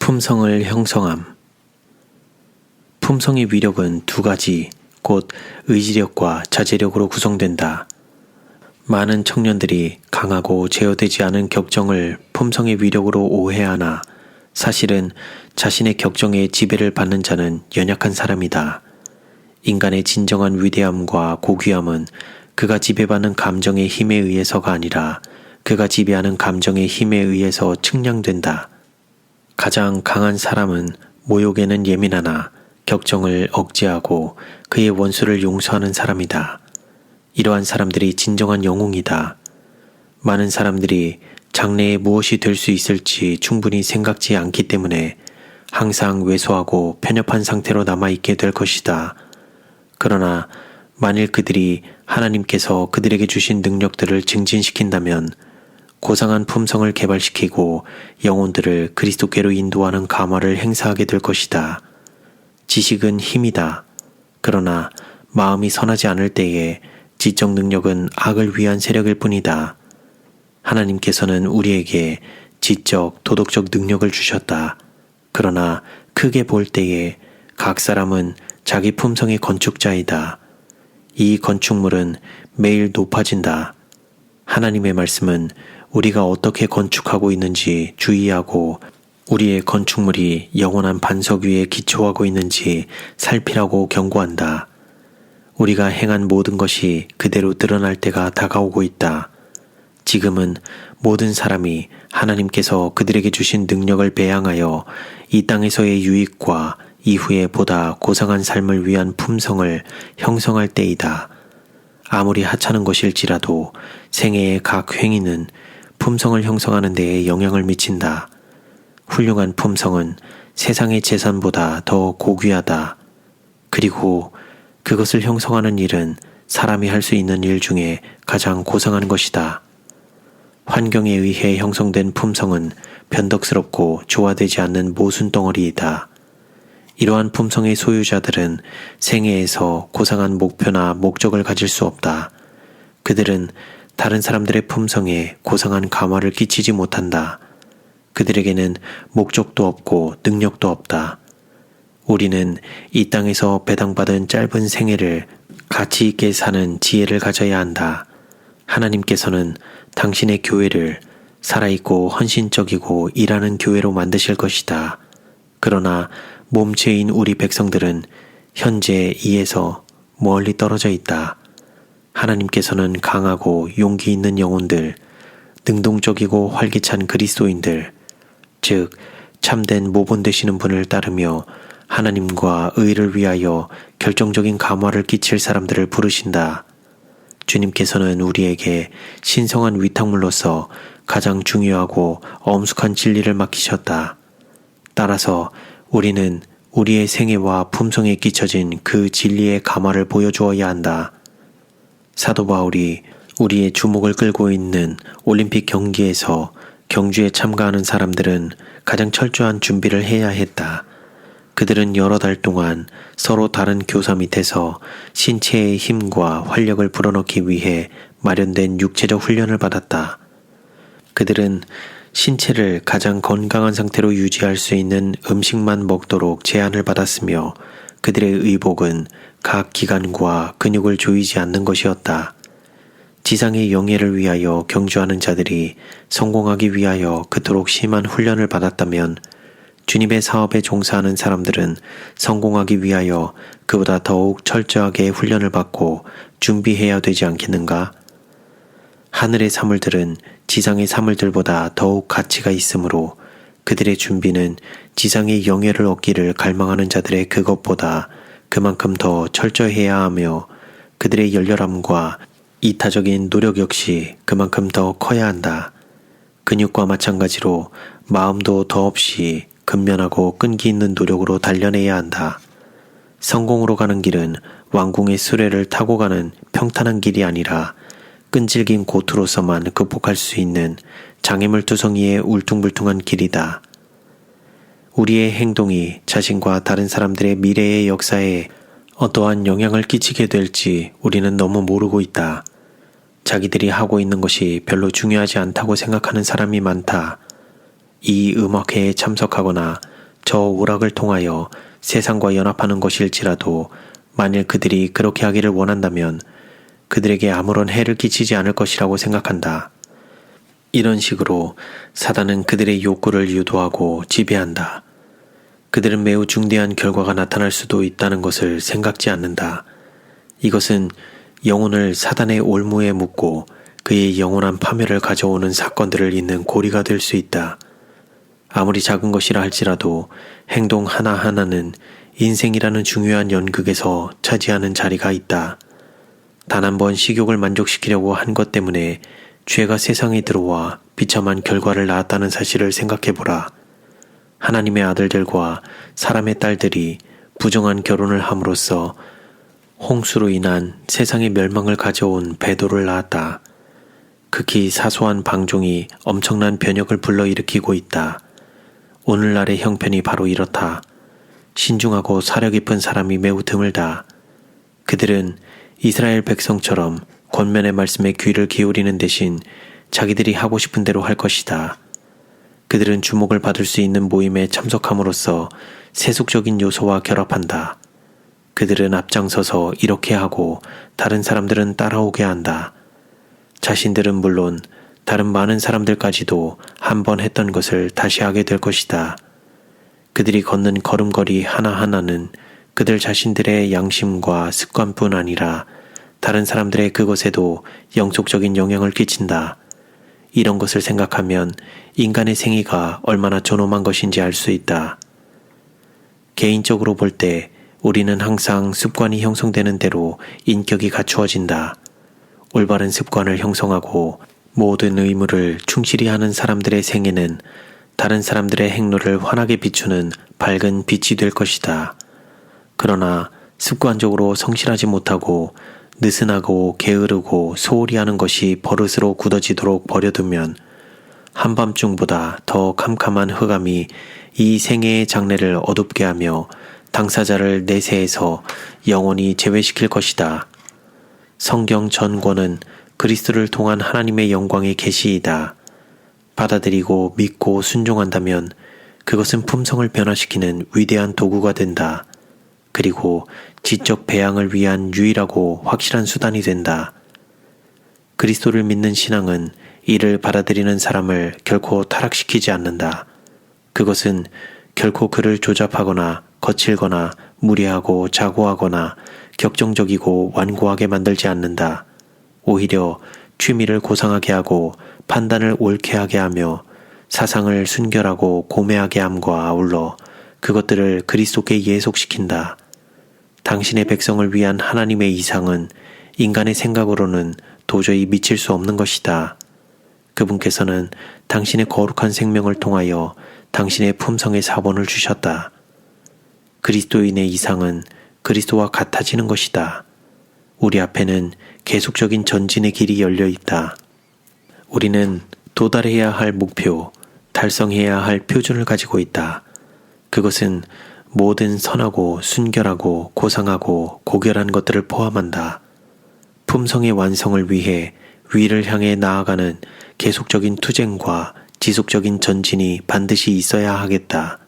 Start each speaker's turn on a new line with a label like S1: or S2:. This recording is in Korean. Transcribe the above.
S1: 품성을 형성함. 품성의 위력은 두 가지, 곧 의지력과 자제력으로 구성된다. 많은 청년들이 강하고 제어되지 않은 격정을 품성의 위력으로 오해하나 사실은 자신의 격정에 지배를 받는 자는 연약한 사람이다. 인간의 진정한 위대함과 고귀함은 그가 지배받는 감정의 힘에 의해서가 아니라 그가 지배하는 감정의 힘에 의해서 측량된다. 가장 강한 사람은 모욕에는 예민하나 격정을 억제하고 그의 원수를 용서하는 사람이다. 이러한 사람들이 진정한 영웅이다. 많은 사람들이 장래에 무엇이 될 수 있을지 충분히 생각지 않기 때문에 항상 왜소하고 편협한 상태로 남아있게 될 것이다. 그러나 만일 그들이 하나님께서 그들에게 주신 능력들을 증진시킨다면 고상한 품성을 개발시키고 영혼들을 그리스도께로 인도하는 감화를 행사하게 될 것이다. 지식은 힘이다. 그러나 마음이 선하지 않을 때에 지적 능력은 악을 위한 세력일 뿐이다. 하나님께서는 우리에게 지적, 도덕적 능력을 주셨다. 그러나 크게 볼 때에 각 사람은 자기 품성의 건축자이다. 이 건축물은 매일 높아진다. 하나님의 말씀은 우리가 어떻게 건축하고 있는지 주의하고 우리의 건축물이 영원한 반석 위에 기초하고 있는지 살피라고 경고한다. 우리가 행한 모든 것이 그대로 드러날 때가 다가오고 있다. 지금은 모든 사람이 하나님께서 그들에게 주신 능력을 배양하여 이 땅에서의 유익과 이후에 보다 고상한 삶을 위한 품성을 형성할 때이다. 아무리 하찮은 것일지라도 생애의 각 행위는 품성을 형성하는 데에 영향을 미친다. 훌륭한 품성은 세상의 재산보다 더 고귀하다. 그리고 그것을 형성하는 일은 사람이 할 수 있는 일 중에 가장 고상한 것이다. 환경에 의해 형성된 품성은 변덕스럽고 조화되지 않는 모순덩어리이다. 이러한 품성의 소유자들은 생애에서 고상한 목표나 목적을 가질 수 없다. 그들은 다른 사람들의 품성에 고상한 감화를 끼치지 못한다. 그들에게는 목적도 없고 능력도 없다. 우리는 이 땅에서 배당받은 짧은 생애를 가치 있게 사는 지혜를 가져야 한다. 하나님께서는 당신의 교회를 살아있고 헌신적이고 일하는 교회로 만드실 것이다. 그러나 몸체인 우리 백성들은 현재 이에서 멀리 떨어져 있다. 하나님께서는 강하고 용기 있는 영혼들, 능동적이고 활기찬 그리스도인들, 즉 참된 모본 되시는 분을 따르며 하나님과 의를 위하여 결정적인 감화를 끼칠 사람들을 부르신다. 주님께서는 우리에게 신성한 위탁물로서 가장 중요하고 엄숙한 진리를 맡기셨다. 따라서 우리는 우리의 생애와 품성에 끼쳐진 그 진리의 감화를 보여주어야 한다. 사도 바울이 우리의 주목을 끌고 있는 올림픽 경기에서 경주에 참가하는 사람들은 가장 철저한 준비를 해야 했다. 그들은 여러 달 동안 서로 다른 교사 밑에서 신체의 힘과 활력을 불어넣기 위해 마련된 육체적 훈련을 받았다. 그들은 신체를 가장 건강한 상태로 유지할 수 있는 음식만 먹도록 제한을 받았으며 그들의 의복은 각 기관과 근육을 조이지 않는 것이었다. 지상의 영예를 위하여 경주하는 자들이 성공하기 위하여 그토록 심한 훈련을 받았다면 주님의 사업에 종사하는 사람들은 성공하기 위하여 그보다 더욱 철저하게 훈련을 받고 준비해야 되지 않겠는가? 하늘의 사물들은 지상의 사물들보다 더욱 가치가 있으므로 그들의 준비는 지상의 영예를 얻기를 갈망하는 자들의 그것보다 그만큼 더 철저해야 하며 그들의 열렬함과 이타적인 노력 역시 그만큼 더 커야 한다. 근육과 마찬가지로 마음도 더없이 근면하고 끈기 있는 노력으로 단련해야 한다. 성공으로 가는 길은 왕궁의 수레를 타고 가는 평탄한 길이 아니라 끈질긴 고투로서만 극복할 수 있는 장애물 투성이의 울퉁불퉁한 길이다. 우리의 행동이 자신과 다른 사람들의 미래의 역사에 어떠한 영향을 끼치게 될지 우리는 너무 모르고 있다. 자기들이 하고 있는 것이 별로 중요하지 않다고 생각하는 사람이 많다. 이 음악회에 참석하거나 저 오락을 통하여 세상과 연합하는 것일지라도 만일 그들이 그렇게 하기를 원한다면 그들에게 아무런 해를 끼치지 않을 것이라고 생각한다. 이런 식으로 사단은 그들의 욕구를 유도하고 지배한다. 그들은 매우 중대한 결과가 나타날 수도 있다는 것을 생각지 않는다. 이것은 영혼을 사단의 올무에 묶고 그의 영원한 파멸을 가져오는 사건들을 잇는 고리가 될 수 있다. 아무리 작은 것이라 할지라도 행동 하나하나는 인생이라는 중요한 연극에서 차지하는 자리가 있다. 단 한 번 식욕을 만족시키려고 한 것 때문에 죄가 세상에 들어와 비참한 결과를 낳았다는 사실을 생각해보라. 하나님의 아들들과 사람의 딸들이 부정한 결혼을 함으로써 홍수로 인한 세상의 멸망을 가져온 배도를 낳았다. 극히 사소한 방종이 엄청난 변혁을 불러일으키고 있다. 오늘날의 형편이 바로 이렇다. 신중하고 사려 깊은 사람이 매우 드물다. 그들은 이스라엘 백성처럼 권면의 말씀에 귀를 기울이는 대신 자기들이 하고 싶은 대로 할 것이다. 그들은 주목을 받을 수 있는 모임에 참석함으로써 세속적인 요소와 결합한다. 그들은 앞장서서 이렇게 하고 다른 사람들은 따라오게 한다. 자신들은 물론 다른 많은 사람들까지도 한 번 했던 것을 다시 하게 될 것이다. 그들이 걷는 걸음걸이 하나하나는 그들 자신들의 양심과 습관뿐 아니라 다른 사람들의 그것에도 영속적인 영향을 끼친다. 이런 것을 생각하면 인간의 생애가 얼마나 존엄한 것인지 알 수 있다. 개인적으로 볼 때 우리는 항상 습관이 형성되는 대로 인격이 갖추어진다. 올바른 습관을 형성하고 모든 의무를 충실히 하는 사람들의 생애는 다른 사람들의 행로를 환하게 비추는 밝은 빛이 될 것이다. 그러나 습관적으로 성실하지 못하고 느슨하고 게으르고 소홀히 하는 것이 버릇으로 굳어지도록 버려두면 한밤중보다 더 캄캄한 흑암이 이 생애의 장래를 어둡게 하며 당사자를 내세에서 영원히 제외시킬 것이다. 성경 전권은 그리스도를 통한 하나님의 영광의 계시이다. 받아들이고 믿고 순종한다면 그것은 품성을 변화시키는 위대한 도구가 된다. 그리고 지적 배양을 위한 유일하고 확실한 수단이 된다. 그리스도를 믿는 신앙은 이를 받아들이는 사람을 결코 타락시키지 않는다. 그것은 결코 그를 조잡하거나 거칠거나 무례하고 자고하거나 격정적이고 완고하게 만들지 않는다. 오히려 취미를 고상하게 하고 판단을 옳게 하게 하며 사상을 순결하고 고매하게 함과 아울러 그것들을 그리스도께 예속시킨다. 당신의 백성을 위한 하나님의 이상은 인간의 생각으로는 도저히 미칠 수 없는 것이다. 그분께서는 당신의 거룩한 생명을 통하여 당신의 품성의 사본을 주셨다. 그리스도인의 이상은 그리스도와 같아지는 것이다. 우리 앞에는 계속적인 전진의 길이 열려 있다. 우리는 도달해야 할 목표, 달성해야 할 표준을 가지고 있다. 그것은 모든 선하고 순결하고 고상하고 고결한 것들을 포함한다. 품성의 완성을 위해 위를 향해 나아가는 계속적인 투쟁과 지속적인 전진이 반드시 있어야 하겠다.